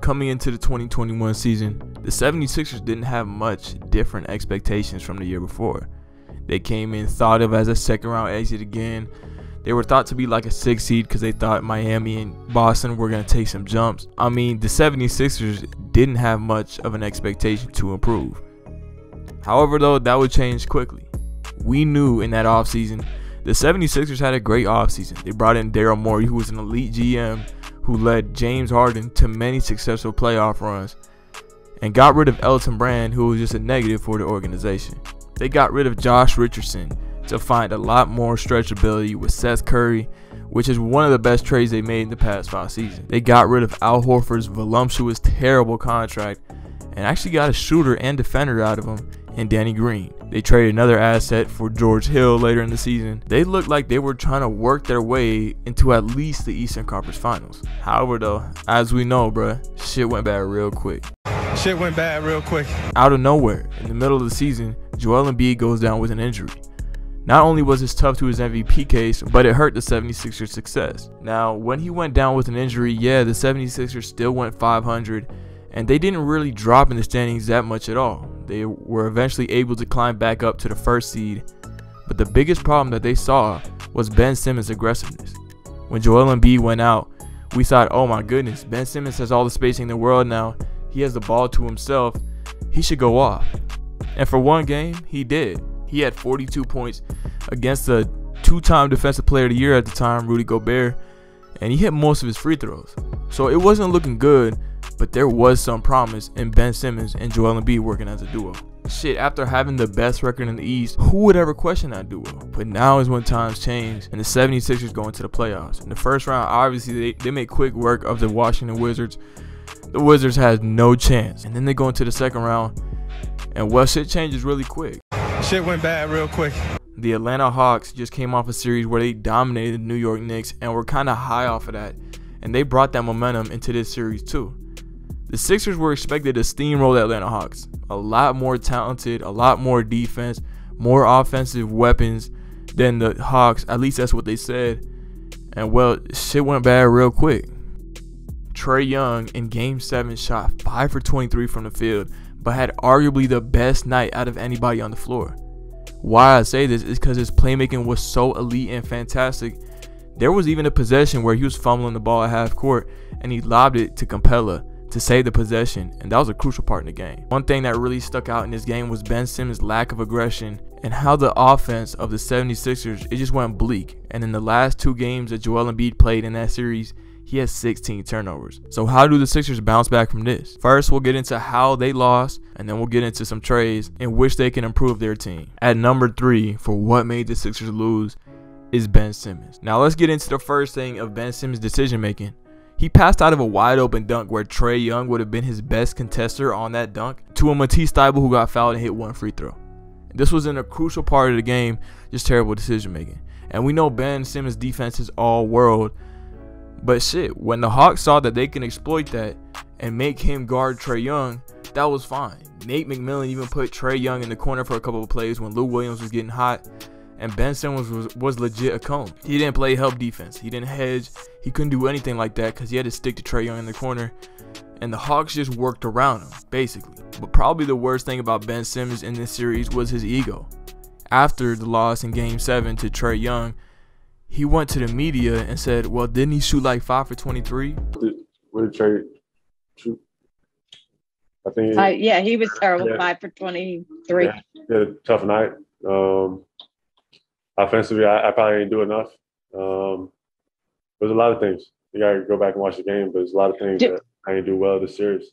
coming into the 2021 season, the 76ers didn't have much different expectations from the year before. They came in thought of as a second round exit again. They were thought to be like a 6th seed because they thought Miami and Boston were going to take some jumps. I mean, the 76ers didn't have much of an expectation to improve. However, though, that would change quickly. We knew in that offseason, the 76ers had a great offseason. They brought in Daryl Morey, who was an elite GM, who led James Harden to many successful playoff runs, and got rid of Elton Brand, who was just a negative for the organization. They got rid of Josh Richardson to find a lot more stretchability with Seth Curry, which is one of the best trades they made in the past 5 seasons. They got rid of Al Horford's voluptuous, terrible contract and actually got a shooter and defender out of him in Danny Green. They traded another asset for George Hill later in the season. They looked like they were trying to work their way into at least the Eastern Conference Finals. However, though, as we know, bruh, shit went bad real quick. Out of nowhere, in the middle of the season, Joel Embiid goes down with an injury. Not only was this tough to his MVP case, but it hurt the 76ers' success. Now, when he went down with an injury, yeah, the 76ers still went 500, and they didn't really drop in the standings that much at all. They were eventually able to climb back up to the 1st seed, but the biggest problem that they saw was Ben Simmons' aggressiveness. When Joel Embiid went out, we thought, oh my goodness, Ben Simmons has all the spacing in the world now. He has the ball to himself. He should go off. And for one game, he did. He had 42 points against the 2-time Defensive Player of the Year at the time, Rudy Gobert, and he hit most of his free throws. So it wasn't looking good, but there was some promise in Ben Simmons and Joel Embiid working as a duo. Shit, after having the best record in the East, who would ever question that duo? But now is when times change and the 76ers go into the playoffs. In the first round, obviously, they make quick work of the Washington Wizards. The Wizards had no chance. And then they go into the second round, and well, shit changes really quick. Shit went bad real quick. The Atlanta Hawks just came off a series where they dominated the New York Knicks and were kind of high off of that. And they brought that momentum into this series too. The Sixers were expected to steamroll the Atlanta Hawks. A lot more talented, a lot more defense, more offensive weapons than the Hawks. At least that's what they said. And well, shit went bad real quick. Trae Young in Game 7 shot 5 for 23 from the field, but had arguably the best night out of anybody on the floor. Why I say this is because his playmaking was so elite and fantastic. There was even a possession where he was fumbling the ball at half court and he lobbed it to Capella to save the possession, and that was a crucial part in the game. One thing that really stuck out in this game was Ben Simmons' lack of aggression and how the offense of the 76ers, it just went bleak. And in the last 2 games that Joel Embiid played in that series, he has 16 turnovers. So how do the Sixers bounce back from this? First, we'll get into how they lost, and then we'll get into some trades in which they can improve their team. At number 3 for what made the Sixers lose is Ben Simmons. Now let's get into the first thing of Ben Simmons' decision making. He passed out of a wide open dunk where Trae Young would have been his best contester on that dunk to a Matisse Thybulle who got fouled and hit 1 free throw. This was in a crucial part of the game, just terrible decision making. And we know Ben Simmons' defense is all world. But shit, when the Hawks saw that they can exploit that and make him guard Trae Young, that was fine. Nate McMillan even put Trae Young in the corner for a couple of plays when Lou Williams was getting hot, and Ben Simmons was legit a cone. He didn't play help defense. He didn't hedge. He couldn't do anything like that because he had to stick to Trae Young in the corner, and the Hawks just worked around him, basically. But probably the worst thing about Ben Simmons in this series was his ego. After the loss in Game 7 to Trae Young, he went to the media and said, well, didn't he shoot like 5 for 23? What did Trae shoot? I think. Yeah, he was terrible, yeah. 5 for 23. Yeah, he had a tough night. Offensively, I probably didn't do enough. There's a lot of things. You got to go back and watch the game, but there's a lot of things that I didn't do well this series.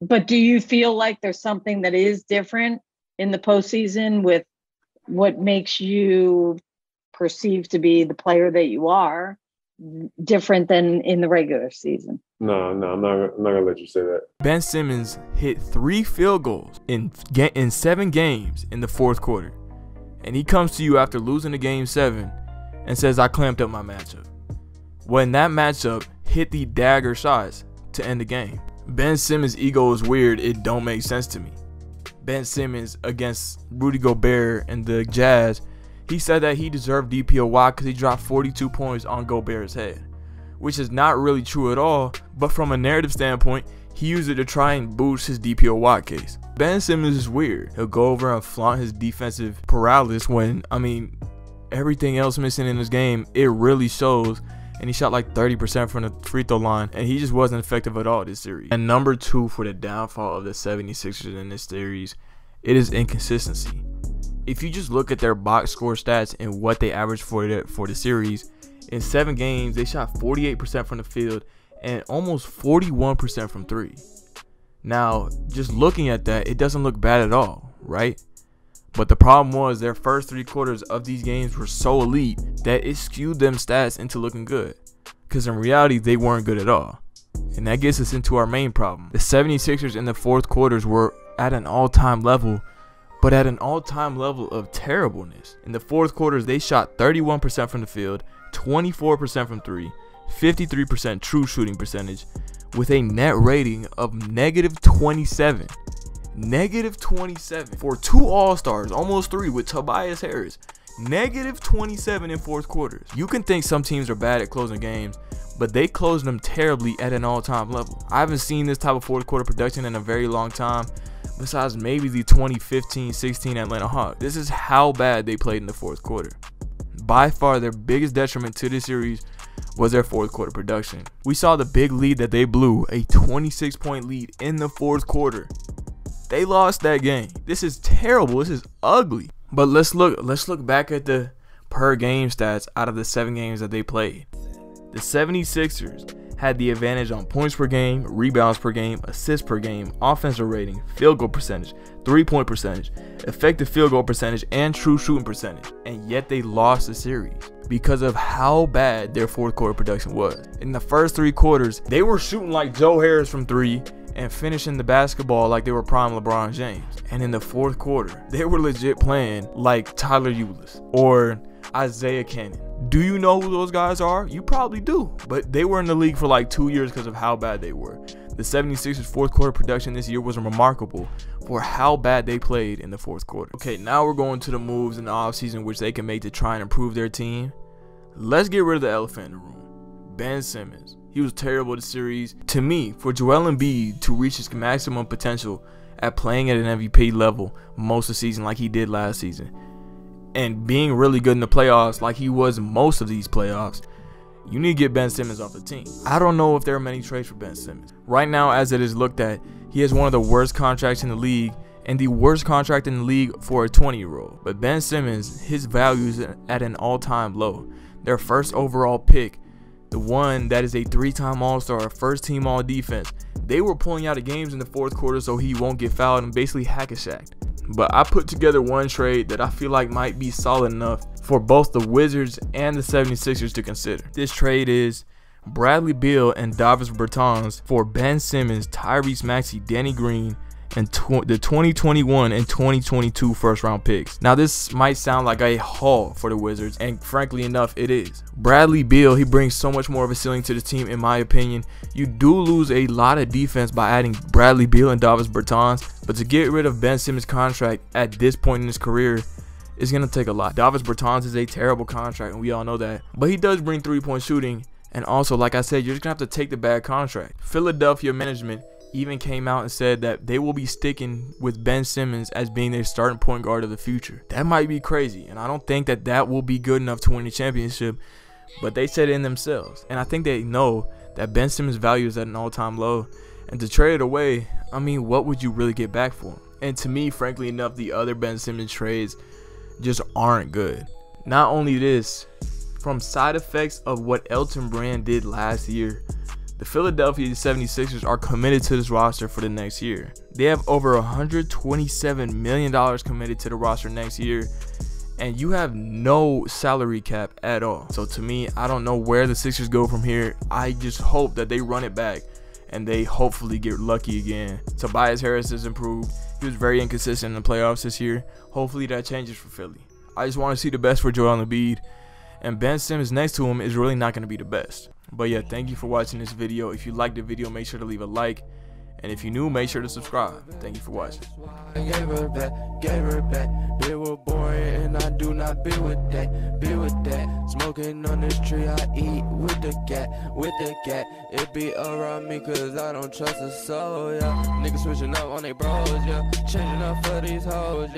But do you feel like there's something that is different in the postseason with what makes you perceived to be the player that you are different than in the regular season? No, I'm not gonna let you say that. Ben Simmons hit 3 field goals in 7 games in the 4th quarter, and he comes to you after losing the Game 7 and says, I clamped up my matchup. When that matchup hit the dagger shots to end the game. Ben Simmons' ego is weird. It don't make sense to me. Ben Simmons against Rudy Gobert and the Jazz, he said that he deserved DPOY because he dropped 42 points on Gobert's head. which is not really true at all, but from a narrative standpoint, he used it to try and boost his DPOY case. Ben Simmons is weird. He'll go over and flaunt his defensive paralysis when, I mean, everything else missing in his game, it really shows. And he shot like 30% from the free throw line, and he just wasn't effective at all this series. And number 2 for the downfall of the 76ers in this series, it is inconsistency. If you just look at their box score stats and what they averaged for the series, in 7 games, they shot 48% from the field and almost 41% from 3. Now, just looking at that, it doesn't look bad at all, right? But the problem was their first 3 quarters of these games were so elite that it skewed them stats into looking good. Because in reality, they weren't good at all. And that gets us into our main problem. The 76ers in the fourth quarters were at an all-time level, but at an all-time level of terribleness. In the fourth quarters, they shot 31% from the field, 24% from 3, 53% true shooting percentage, with a net rating of -27. -27 for 2 All-Stars, almost 3 with Tobias Harris. -27 in fourth quarters. You can think some teams are bad at closing games, but they closed them terribly at an all-time level. I haven't seen this type of fourth quarter production in a very long time, besides maybe the 2015-16 Atlanta Hawks. This is how bad they played in the fourth quarter. By far, their biggest detriment to this series was their fourth quarter production. We saw the big lead that they blew, a 26-point lead in the fourth quarter. They lost that game. This is terrible. This is ugly. But let's look back at the per game stats out of the 7 games that they played. The 76ers had the advantage on points per game, rebounds per game, assists per game, offensive rating, field goal percentage, 3-point percentage, effective field goal percentage, and true shooting percentage. And yet they lost the series because of how bad their fourth quarter production was. In the first 3 quarters, they were shooting like Joe Harris from 3 and finishing the basketball like they were prime LeBron James. And in the fourth quarter, they were legit playing like Tyler Ulis or Isaiah Cannon. Do you know who those guys are? You probably do. But they were in the league for like 2 years because of how bad they were. The 76ers fourth quarter production this year was remarkable for how bad they played in the fourth quarter. Okay, now we're going to the moves in the offseason which they can make to try and improve their team. Let's get rid of the elephant in the room. Ben Simmons. He was terrible this series. To me, for Joel Embiid to reach his maximum potential at playing at an MVP level most of the season like he did last season, and being really good in the playoffs like he was most of these playoffs, you need to get Ben Simmons off the team. I don't know if there are many trades for Ben Simmons. Right now, as it is looked at, he has one of the worst contracts in the league and the worst contract in the league for a 20-year-old. But Ben Simmons, his value is at an all-time low. Their first overall pick, the one that is a 3-time All-Star, first-team All-Defense, they were pulling out of games in the fourth quarter so he won't get fouled and basically hack-a-shacked. But I put together one trade that I feel like might be solid enough for both the Wizards and the 76ers to consider. This trade is Bradley Beal and Davis Bertans for Ben Simmons, Tyrese Maxey, Danny Green, and the 2021 and 2022 first-round picks. Now, this might sound like a haul for the Wizards, and frankly enough, it is. Bradley Beal, he brings so much more of a ceiling to the team, in my opinion. You do lose a lot of defense by adding Bradley Beal and Davis Bertans, but to get rid of Ben Simmons' contract at this point in his career is going to take a lot. Davis Bertans is a terrible contract, and we all know that, but he does bring 3-point shooting, and also, like I said, you're just going to have to take the bad contract. Philadelphia management even came out and said that they will be sticking with Ben Simmons as being their starting point guard of the future. That might be crazy, and I don't think that that will be good enough to win the championship, but they said it in themselves. And I think they know that Ben Simmons' value is at an all-time low, and to trade it away, I mean, what would you really get back for him? And to me, frankly enough, the other Ben Simmons trades just aren't good. Not only this, from side effects of what Elton Brand did last year, the Philadelphia 76ers are committed to this roster for the next year. They have over $127 million committed to the roster next year, and you have no salary cap at all. So to me, I don't know where the Sixers go from here. I just hope that they run it back and they hopefully get lucky again. Tobias Harris has improved. He was very inconsistent in the playoffs this year. Hopefully that changes for Philly. I just want to see the best for Joel Embiid, and Ben Simmons next to him is really not going to be the best. But yeah, thank you for watching this video. If you liked the video, make sure to leave a like. And if you're new, make sure to subscribe. Thank you for watching. foreign and I do not be with that, be with that. Smoking on this tree, I eat with the cat, with the cat. It be around me cause I don't trust a soul, yeah. Niggas switching up on they bros, yeah. Changing up for these hoes, yeah.